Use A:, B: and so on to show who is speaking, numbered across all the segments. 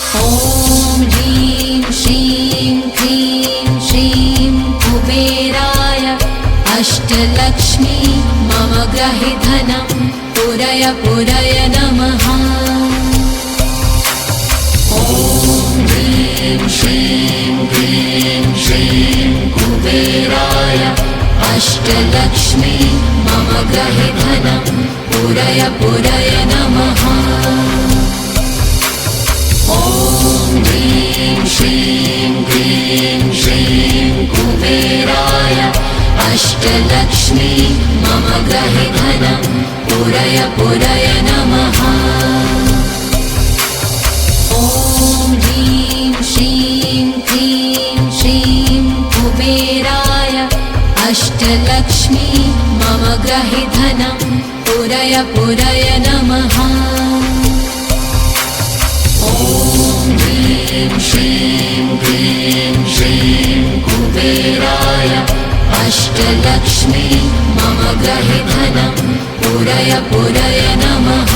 A: ॐ ह्रीं श्रीं क्रीं श्रीं कुबेराय अष्टलक्ष्मी मम गृहे धनं पूरय पूरय नमः। ॐ ह्रीं श्रीं क्रीं श्रीं कुबेराय अष्टलक्ष्मी मम गृहे धनं पूरय पूरय नमः। ॐ ह्रीं श्रीं क्रीं श्रीं कुबेराय अष्टलक्ष्मी मम गृहे धनं पूरय पूरय नमः। ॐ ह्रीं श्रीं क्रीं श्रीं कुबेराय अष्टलक्ष्मी मम गृहे धनं पूरय पूरय नमः। ॐ ह्रीं श्रीं क्रीं श्रीं कुबेराय अष्टलक्ष्मी मम गृहे धनं पूरय पूरय नमः।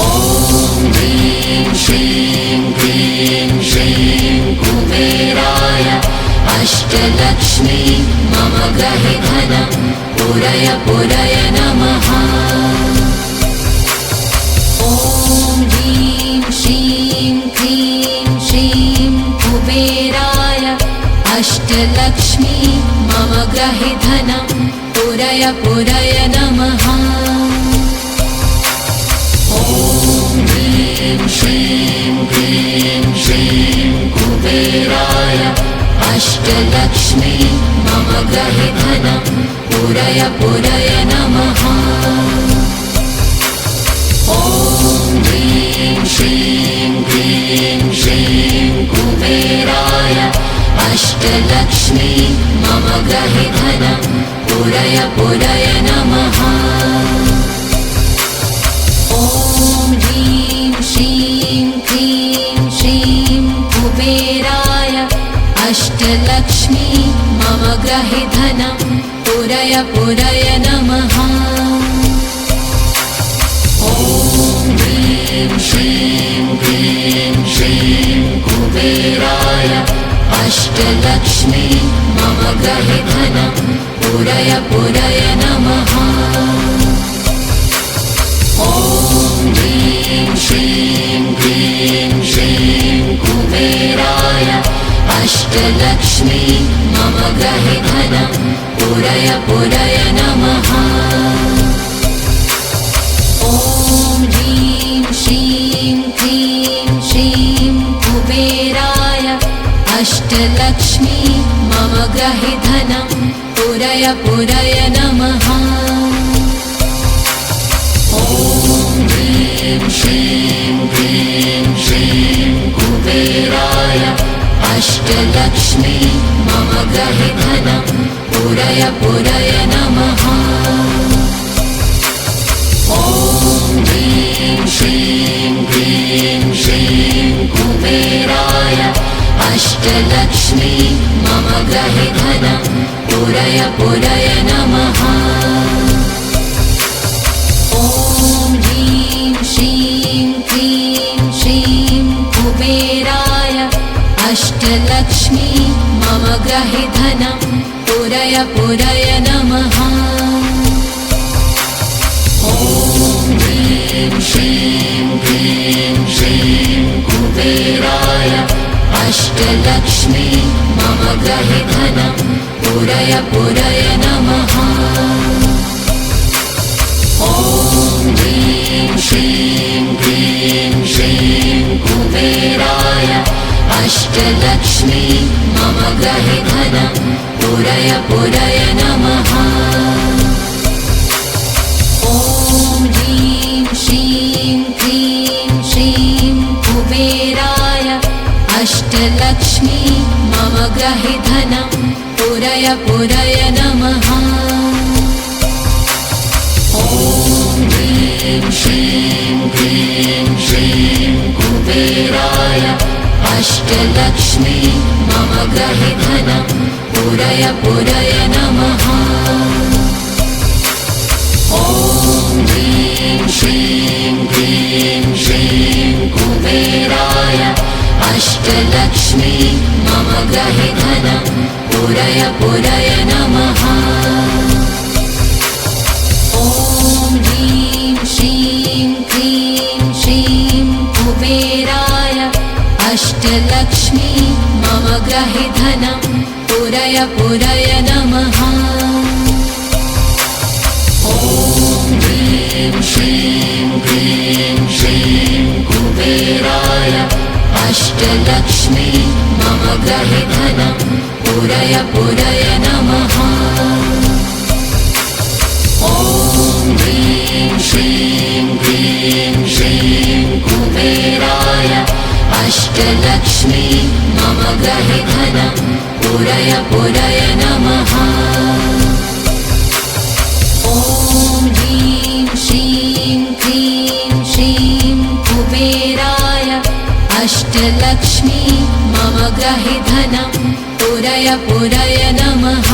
A: ॐ ह्रीं श्रीं क्रीं श्रीं कुबेराय अष्टलक्ष्मी मम गृहे धनं पूरय पूरय नमः। ॐ ह्रीं श्रीं क्रीं श्रीं कुबेराय अष्टलक्ष्मी मम गृहे धनं पूरय पूरय नमः। ॐ ह्रीं श्रीं क्रीं श्रीं कुबेराय अष्टलक्ष्मी मम गृहे धनं पूरय पूरय नमः। ॐ ह्रीं श्रीं क्रीं श्रीं कुबेराय अष्टलक्ष्मी मम गृहे धनं पूरय पूरय नमः। ॐ ह्रीं श्रीं क्रीं श्रीं कुबेराय अष्टलक्ष्मी मम गृहे धनं पूरय पूरय नमः। ॐ ह्रीं श्रीं क्रीं श्रीं कुबेराय अष्टलक्ष्मी मम गृहे धनं पूरय पूरय नमः। ॐ ह्रीं श्रीं क्रीं श्रीं कुबेराय अष्टलक्ष्मी मम गृहे धनं पूरय पूरय नमः। ॐ ह्रीं श्रीं क्रीं श्रीं कुबेराय अष्टलक्ष्मी मम गृहे धनं पूरय पूरय नमः। ॐ ह्रीं श्रीं क्रीं श्रीं कुबेराय अष्टलक्ष्मी मम गृहे धनं पूरय पूरय नमः। ॐ ह्रीं श्रीं क्रीं श्रीं कुबेराय अष्टलक्ष्मी मम गृहे धनं पूरय पूरय नमः। ॐ ह्रीं श्रीं क्रीं श्रीं कुबेराय अष्टलक्ष्मी मम गृहे धनं पूरय पूरय नमः। ॐ ह्रीं श्रीं क्रीं श्रीं कुबेराय अष्टलक्ष्मी मम गृहे धनं पूरय पूरय नमः। ॐ ह्रीं श्रीं क्रीं श्रीं कुबेराय अष्टलक्ष्मी मम गृहे धनं पूरय पूरय नमः। ॐ ह्रीं श्रीं क्रीं श्रीं कुबेराय अष्टलक्ष्मी मम गृहे धनं पूरय पूरय नमः। ॐ ह्रीं श्रीं क्रीं श्रीं कुबेराय अष्टलक्ष्मी मम गृहे धनं पूरय पूरय नमः। ॐ ह्रीं श्रीं क्रीं श्रीं अष्टलक्ष्मी मम गृहे धनं पूरय पूरय नमः। ॐ ह्रीं श्रीं क्लीं श्रीं कुबेराय अष्टलक्ष्मी मम गृहे धनं पूरय पूरय नमः। ॐ ह्रीं श्रीं क्लीं श्रीं कुबेराय अष्टलक्ष्मी मम गृहे धनं पूरय पूरय नमः। ॐ ह्रीं श्रीं क्लीं श्रीं कुबेराय अष्टलक्ष्मी मम गृहे धनं पूरय पूरय नमः। ॐ ह्रीं श्रीं क्लीं श्रीं कुबेराय अष्टलक्ष्मी मम गृहे धनं पूरय पूरय नमः।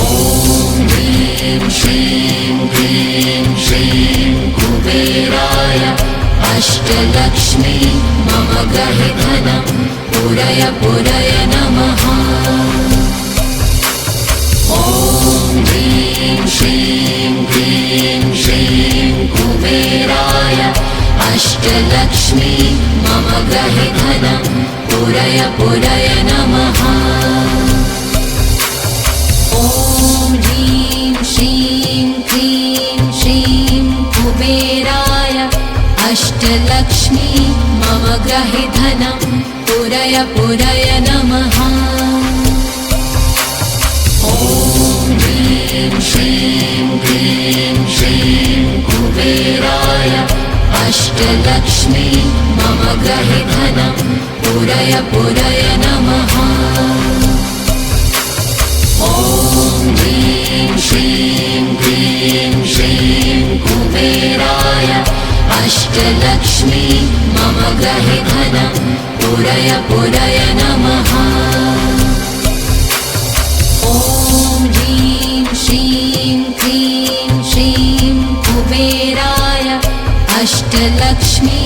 A: ॐ ह्रीं श्रीं क्लीं श्रीं कुबेराय अष्टलक्ष्मी मम गृहे धनं पूरय पूरय नमः। ॐ ह्रीं श्रीं क्लीं श्रीं कुबेराय अष्टलक्ष्मी मम गृहे धनं पूरय पूरय नमः। ॐ ह्रीं श्रीं क्लीं श्रीं कुबेराय अष्टलक्ष्मी मम गृहे धनं पूरय पूरय नमः। ॐ ह्रीं श्रीं क्लीं श्रीं कुबेराय अष्टलक्ष्मी मम गृहे धनं पूरय पूरय नमः। ॐ ह्रीं श्रीं क्लीं श्रीं कुबेराय अष्टलक्ष्मी मम गृहे धनं पूरय पूरय नमः। ॐ ह्रीं श्रीं क्लीं श्रीं कुबेराय अष्टलक्ष्मी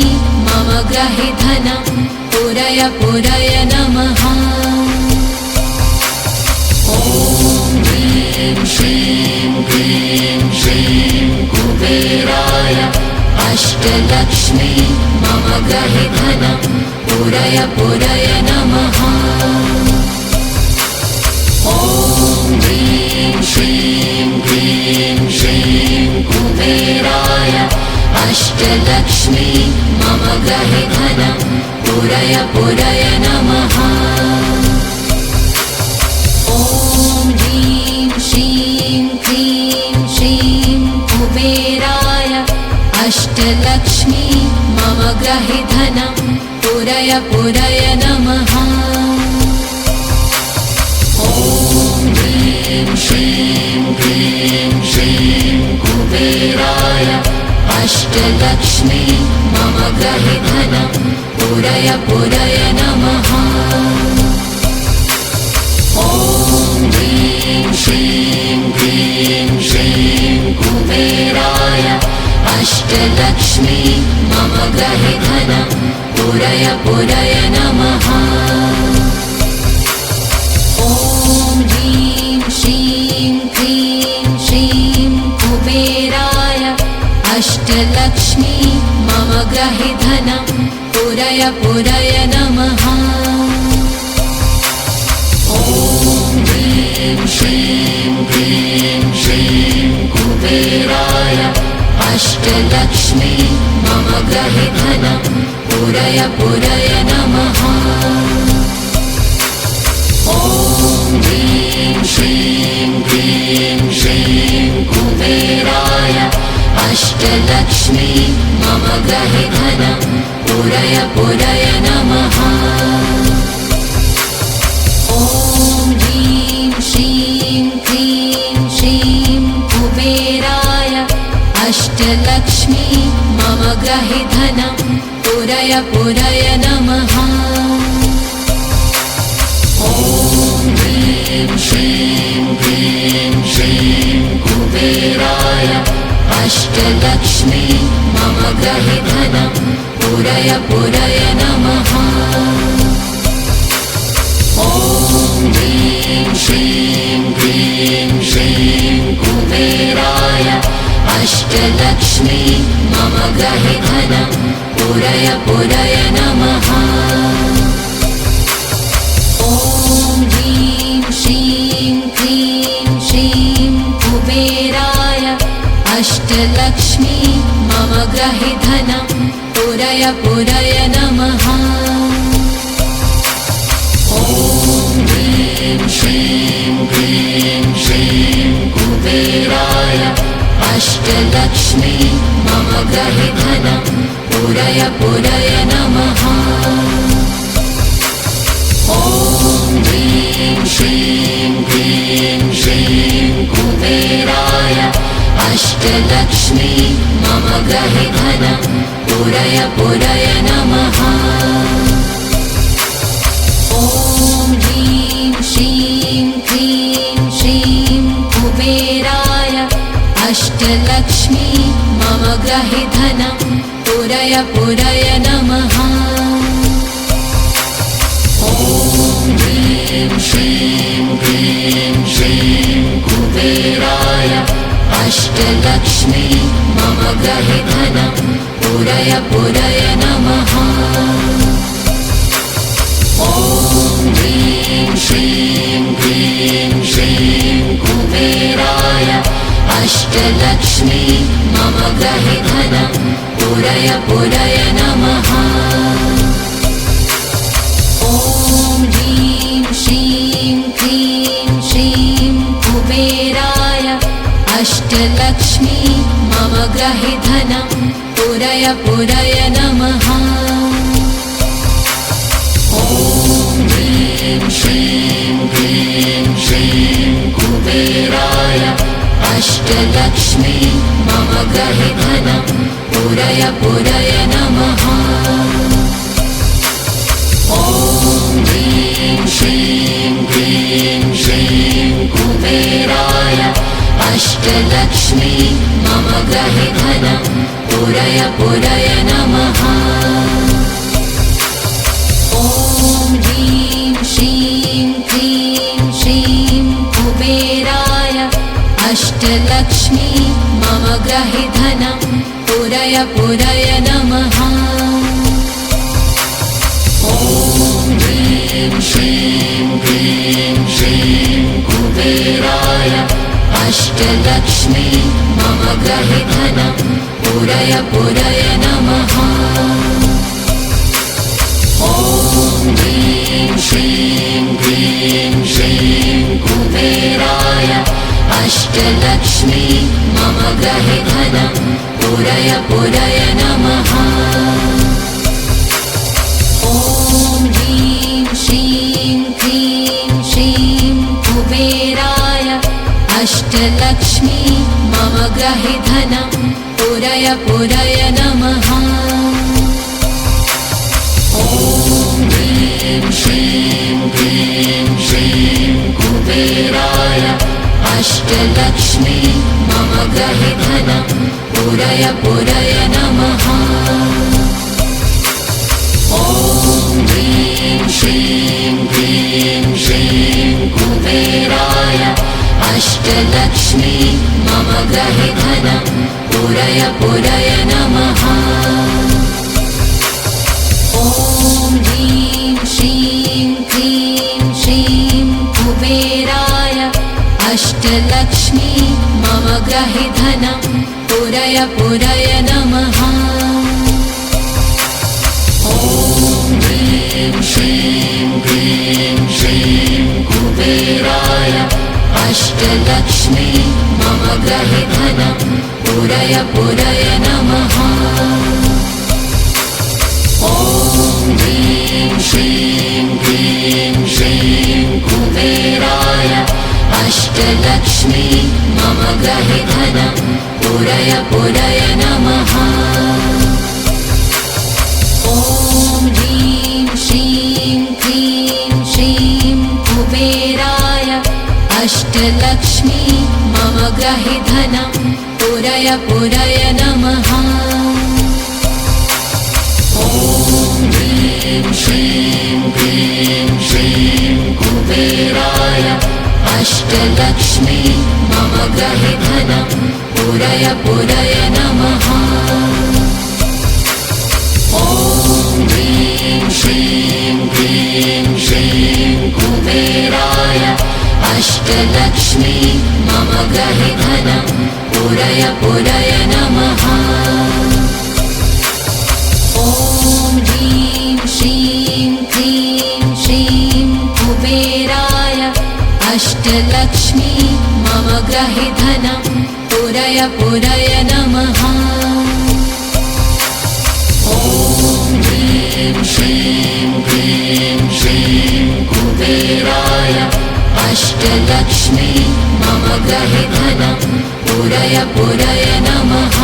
A: मम गृहे धनं पूरय पूरय नमः। ॐ ह्रीं श्रीं क्लीं श्रीं कुबेराय अष्टलक्ष्मी मम गृहे धनं पूरय पूरय नमः। ॐ ह्रीं श्रीं क्लीं श्रीं कुबेराय अष्टलक्ष्मी मम गृहे धनं पूरय पूरय नमः। ॐ ह्रीं श्रीं क्लीं श्रीं कुबेराय अष्टलक्ष्मी मम गृहे धनं पूरय पूरय नमः। ॐ ह्रीं श्रीं क्लीं श्रीं कुबेराय अष्टलक्ष्मी मम गृहे धनं पूरय पूरय नमः। ॐ ह्रीं श्रीं क्लीं श्रीं कुबेराय अष्टलक्ष्मी मम गृहे धनं पूरय पूरय नमः। ॐ ह्रीं श्रीं क्लीं श्रीं कुबेराय अष्टलक्ष्मी मम गृहे धनं पूरय पूरय नमः। ॐ ह्रीं श्रीं क्लीं श्रीं कुबेराय अष्टलक्ष्मी मम गृहे धनं पूरय पूरय नमः। ॐ ह्रीं श्रीं क्लीं श्रीं कुबेराय अष्टलक्ष्मी मम गृहे धनं पूरय पूरय नमः। ॐ ह्रीं श्रीं क्लीं श्रीं कुबेराय अष्टलक्ष्मी मम गृहे धनं पूरय पूरय नमः। ॐ ह्रीं श्रीं क्लीं श्रीं कुबेराय अष्टलक्ष्मी मम गृहे धनं पूरय पूरय नमः। ॐ ह्रीं श्रीं क्लीं श्रीं कुबेराय अष्टलक्ष्मी मम गृहे धनं पूरय पूरय नमः। ॐ ह्रीं श्रीं क्लीं श्रीं कुबेराय अष्टलक्ष्मी मम गृहे धनं पूरय पूरय नमः। ॐ ह्रीं श्रीं क्लीं श्रीं कुबेराय अष्टलक्ष्मी मम गृहे धनं पूरय पूरय नमः। ॐ ह्रीं श्रीं क्लीं श्रीं कुबेराय अष्टलक्ष्मी मम गृहे धनं पूरय पूरय नमः। ॐ ह्रीं श्रीं क्लीं श्रीं कुबेराय अष्टलक्ष्मी मम गृहे धनं पूरय पूरय नमः। ॐ ह्रीं श्रीं क्लीं श्रीं कुबेराय अष्टलक्ष्मी मम गृहे धनं पूरय पूरय नमः। ॐ ह्रीं श्रीं क्लीं श्रीं कुबेराय अष्टलक्ष्मी मम गृहे धनं पूरय पूरय नमः। ॐ ह्रीं श्रीं क्लीं श्रीं कुबेराय अष्टलक्ष्मी मम गृहे धनं पूरय पूरय नमः। ॐ ह्रीं श्रीं क्लीं श्रीं कुबेराय अष्टलक्ष्मी मम गृहे धनं पूरय पूरय नमः। ॐ ह्रीं श्रीं क्लीं श्रीं कुबेराय अष्टलक्ष्मी मम गृहे धनं पूरय पूरय नमः। ॐ ह्रीं श्रीं क्लीं श्रीं कुबेराय अष्टलक्ष्मी मम गृहे धनं पूरय पूरय नमः। ॐ ह्रीं श्रीं क्लीं श्रीं कुबेराय अष्टलक्ष्मी मम गृहे धनं पूरय पूरय नमः। ॐ ह्रीं श्रीं क्लीं श्रीं कुबेराय अष्टलक्ष्मी मम गृहे धनं पूरय पूरय नमः। ॐ ह्रीं श्रीं क्लीं श्रीं कुबेराय अष्टलक्ष्मी मम गृहे धनं पूरय पूरय नमः। ॐ ह्रीं श्रीं क्लीं श्रीं कुबेराय अष्टलक्ष्मी मम गृहे धनं पूरय पूरय नमः। ॐ ह्रीं श्रीं क्लीं श्रीं कुबेराय अष्टलक्ष्मी मम गृहे धनं पूरय पूरय नमः। ॐ ह्रीं श्रीं क्लीं श्रीं कुबेराय अष्टलक्ष्मी मम गृहे धनं पूरय पूरय नमः। ॐ ह्रीं श्रीं क्लीं श्रीं कुबेराय अष्टलक्ष्मी मम गृहे धनं पूरय पूरय नमः। ॐ ह्रीं श्रीं क्लीं श्रीं कुबेराय अष्टलक्ष्मी मम गृहे धनं पूरय पूरय नमः। ॐ ह्रीं श्रीं क्लीं श्रीं कुबेराय अष्टलक्ष्मी मम गृहे धनं पूरय पूरय नमः। अष्टलक्ष्मी मम गृहे धनं पूरय पूरय नमः। ॐ ह्रीं श्रीं क्लीं श्रीं कुबेराय अष्टलक्ष्मी मम गृहे धनं पूरय पूरय नमः। ॐ ह्रीं श्रीं क्लीं श्रीं कुबेराय अष्टलक्ष्मी मम गृहे धनं पूरय पूरय नमः। ॐ ह्रीं श्रीं क्लीं श्रीं कुबेराय अष्टलक्ष्मी मम गृहे धनं पूरय पूरय नमः।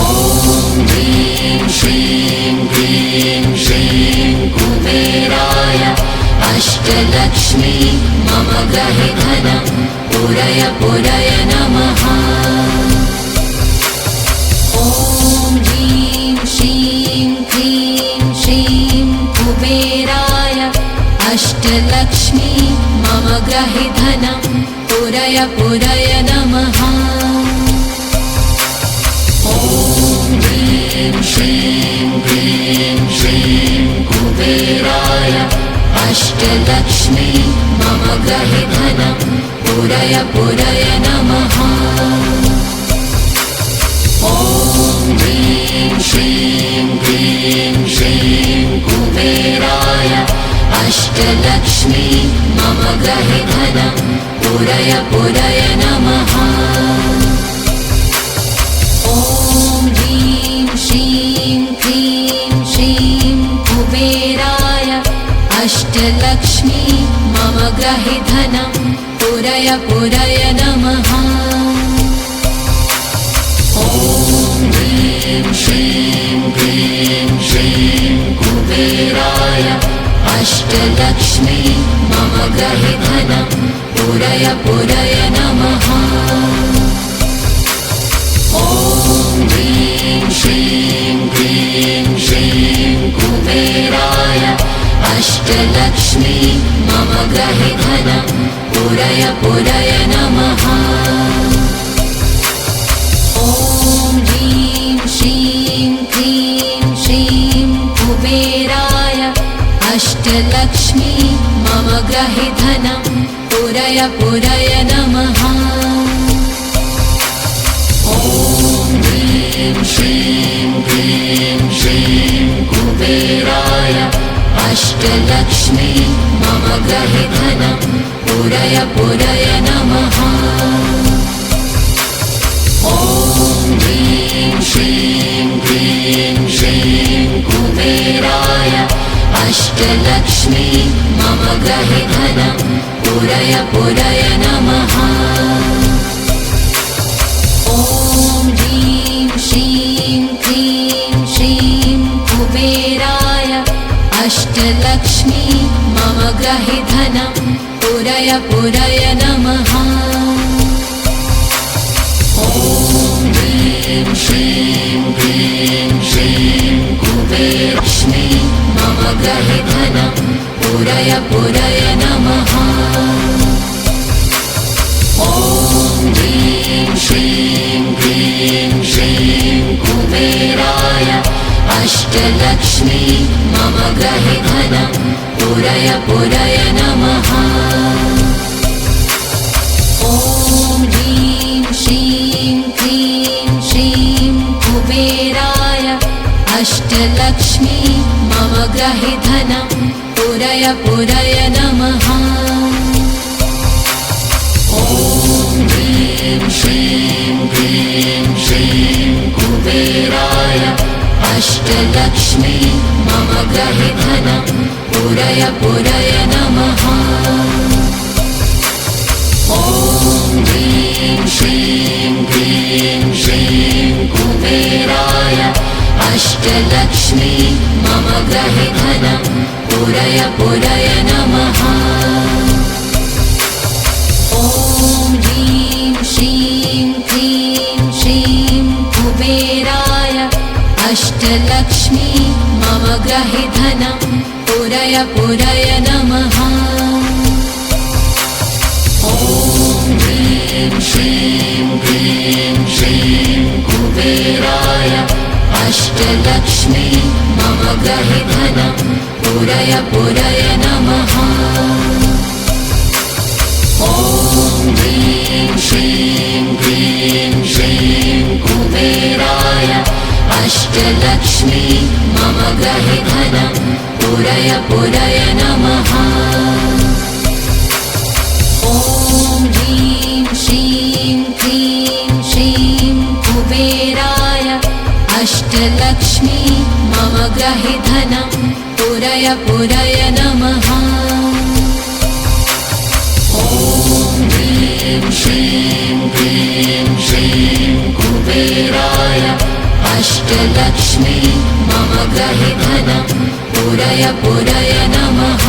A: ॐ ह्रीं श्रीं क्लीं श्रीं कुबेराय अष्टलक्ष्मी मम गृहे धनं पूरय पूरय नमः। ॐ ह्रीं श्रीं क्लीं श्रीं कुबेराय अष्टलक्ष्मी मम गृहे धनं पूरय पूरय नमः। ॐ ह्रीं श्रीं क्लीं श्रीं कुबेराय अष्टलक्ष्मी मम गृहे धनं पूरय पूरय नमः। ॐ ह्रीं श्रीं क्लीं श्रीं कुबेराय अष्टलक्ष्मी मम गृहे धनं पूरय पूरय नमः। ॐ ह्रीं श्रीं क्लीं श्रीं कुबेराय अष्टलक्ष्मी मम गृहे धनं पूरय पूरय नमः। ॐ ह्रीं श्रीं क्लीं श्रीं कुबेराय अष्टलक्ष्मी मम गृहे धनं पूरय पूरय नमः। ॐ ह्रीं श्रीं क्लीं श्रीं कुबेराय अष्टलक्ष्मी मम गृहे धनं पूरय पूरय नमः। ॐ ह्रीं श्रीं क्लीं श्रीं कुबेराय अष्टलक्ष्मी मम गृहे धनं पूरय पूरय नमः। ॐ ह्रीं श्रीं क्लीं श्रीं कुबेराय अष्टलक्ष्मी मम गृहे धनं पूरय पूरय नमः। ॐ ह्रीं श्रीं क्लीं श्रीं कुबेराय अष्टलक्ष्मी मम गृहे धनं पूरय पूरय नमः। ॐ ह्रीं श्रीं क्लीं श्रीं कुबेराय अष्टलक्ष्मी मम गृहे धनं पूरय पूरय नमः। ॐ ह्रीं श्रीं क्लीं श्रीं कुबेराय मम गृहे धनं पूरय पूरय नमः। ॐ ह्रीं श्रीं क्लीं श्रीं कुबेराय अष्टलक्ष्मी मम गृहे धनं पूरय पूरय नमः। ॐ ह्रीं श्रीं क्लीं श्रीं कुबेराय अष्टलक्ष्मी मम गृहे धनं पूरय पूरय नमः। ॐ ह्रीं श्रीं क्लीं श्रीं कुबेराय अष्टलक्ष्मी मम गृहे धनं पूरय पूरय नमः। ॐ ह्रीं श्रीं क्लीं श्रीं कुबेराय अष्टलक्ष्मी मम गृहे धनं पूरय पूरय नमः। ॐ ह्रीं श्रीं क्लीं श्रीं कुबेराय अष्टलक्ष्मी मम गृहे धनं पूरय पूरय नमः। ॐ अष्टलक्ष्मी मम गृहे धनं पूरय पूरय नमः। ॐ ह्रीं श्रीं क्लीं श्रीं कुबेराय अष्टलक्ष्मी मम गृहे धनं पूरय पूरय नमः। ॐ ह्रीं श्रीं क्लीं श्रीं कुबेराय अष्टलक्ष्मी मम गृहे धनं पूरय पूरय नमः। ॐ ह्रीं श्रीं क्लीं श्रीं कुबेराय अष्टलक्ष्मी मम गृहे धनं पूरय पूरय नमः।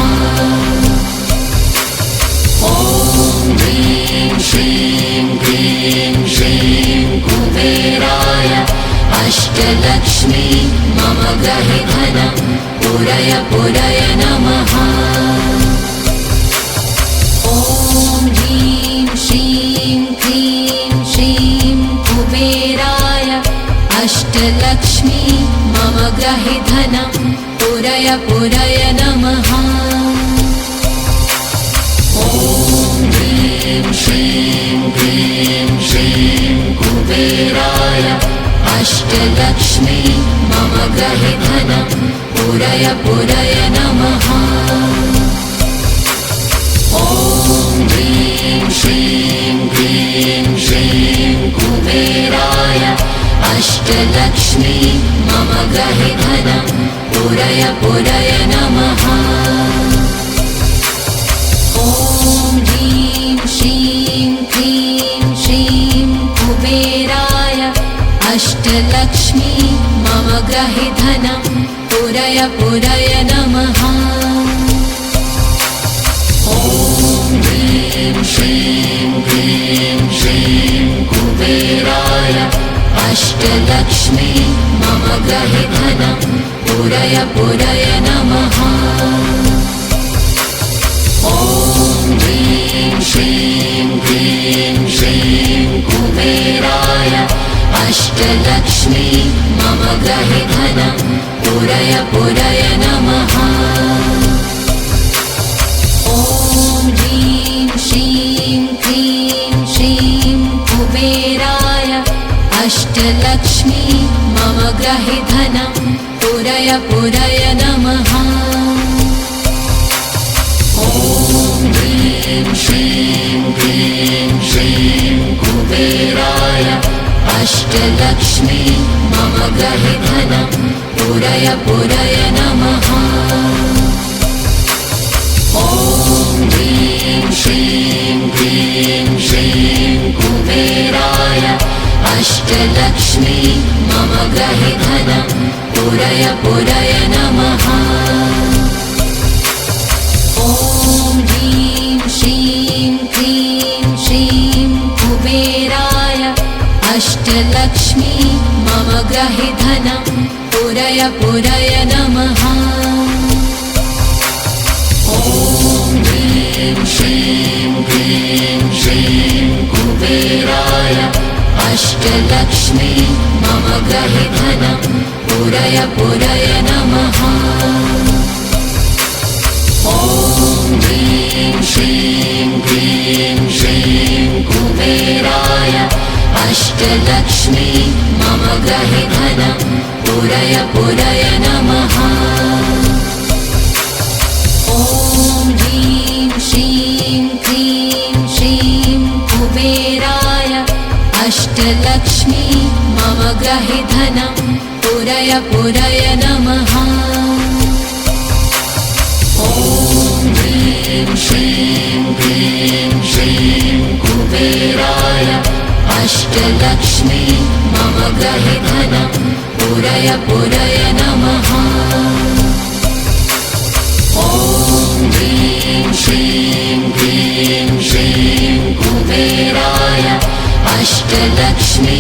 A: ॐ ह्रीं श्रीं क्लीं श्रीं कुबेराय अष्टलक्ष्मी मम गृहे धनं पूरय पूरय नमः। ॐ ह्रीं श्रीं क्लीं श्रीं कुबेराय अष्टलक्ष्मी मम गृहे धनं पूरय पूरय नमः। ॐ ह्रीं श्रीं क्लीं श्रीं कुबेराय अष्टलक्ष्मी मम गृहे धनं पूरय पूरय नमः। ॐ ह्रीं श्रीं क्लीं श्रीं कुबेराय अष्टलक्ष्मी मम गृहे धनं पूरय पूरय नमः। ॐ ह्रीं श्रीं क्लीं श्रीं कुबेराय अष्टलक्ष्मी मम गृहे धनं पूरय पूरय नमः। ॐ ह्रीं श्रीं क्लीं श्रीं कुबेराय अष्टलक्ष्मी मम गृहे धनं पूरय पूरय नमः। ॐ ह्रीं श्रीं क्लीं श्रीं कुबेराय अष्टलक्ष्मी मम गृहे धनं पूरय पूरय नमः। ॐ ह्रीं श्रीं क्लीं श्रीं कुबेराय अष्टलक्ष्मी मम गृहे धनं पूरय पूरय नमः। ॐ ह्रीं श्रीं क्लीं श्रीं कुबेराय अष्टलक्ष्मी मम गृहे धनं पूरय पूरय नमः। ॐ ह्रीं श्रीं क्लीं श्रीं कुबेराय अष्टलक्ष्मी मम गृहे धनं पूरय पूरय नमः। ॐ ह्रीं श्रीं क्लीं श्रीं कुबेराय अष्टलक्ष्मी मम गृहे धनं पूरय पूरय नमः। ॐ ह्रीं श्रीं क्लीं श्रीं कुबेराय अष्टलक्ष्मी मम गृहे धनं पूरय पूरय नमः। ॐ ह्रीं श्रीं क्लीं श्रीं कुबेराय अष्टलक्ष्मी मम गृहे धनं पूरय पूरय नमः। ॐ ह्रीं श्रीं क्लीं श्रीं कुबेराय अष्टलक्ष्मी मम गृहे धनं पूरय पूरय नमः। ॐ ह्रीं श्रीं क्लीं श्रीं कुबेराय अष्टलक्ष्मी मम गृहे धनं पूरय पूरय नमः। ॐ ह्रीं श्रीं क्लीं श्रीं कुबेराय अष्टलक्ष्मी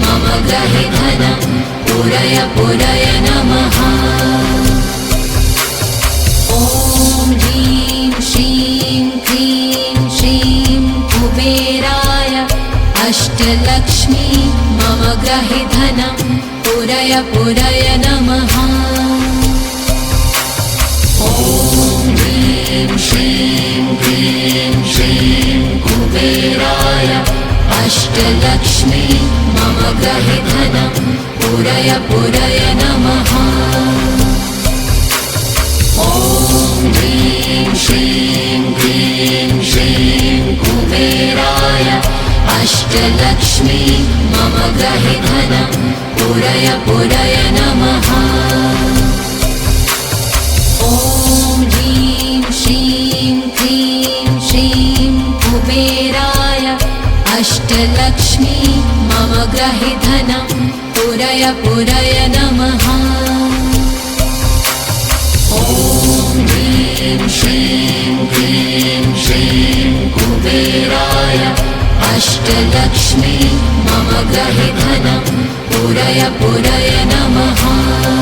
A: मम गृहे धनं पूरय पूरय नमः। ॐ ह्रीं श्रीं क्लीं श्रीं कुबेराय अष्टलक्ष्मी मम गृहे धनं पूरय पूरय नमः। ॐ ह्रीं श्रीं क्लीं श्रीं कुबेराय अष्टलक्ष्मी मम गृहे धनं पूरय पूरय नमः। ॐ ह्रीं श्रीं क्लीं श्रीं कुबेराय अष्टलक्ष्मी मम गृहे धनं पूरय पूरय नमः। ॐ ह्रीं श्रीं क्लीं श्रीं कुबेराय अष्टलक्ष्मी मम गृहे धनं पूरय पूरय नमः। ॐ ह्रीं श्रीं क्लीं श्रीं कुबेराय अष्टलक्ष्मी मम गृहे धनं पूरय पूरय नमः।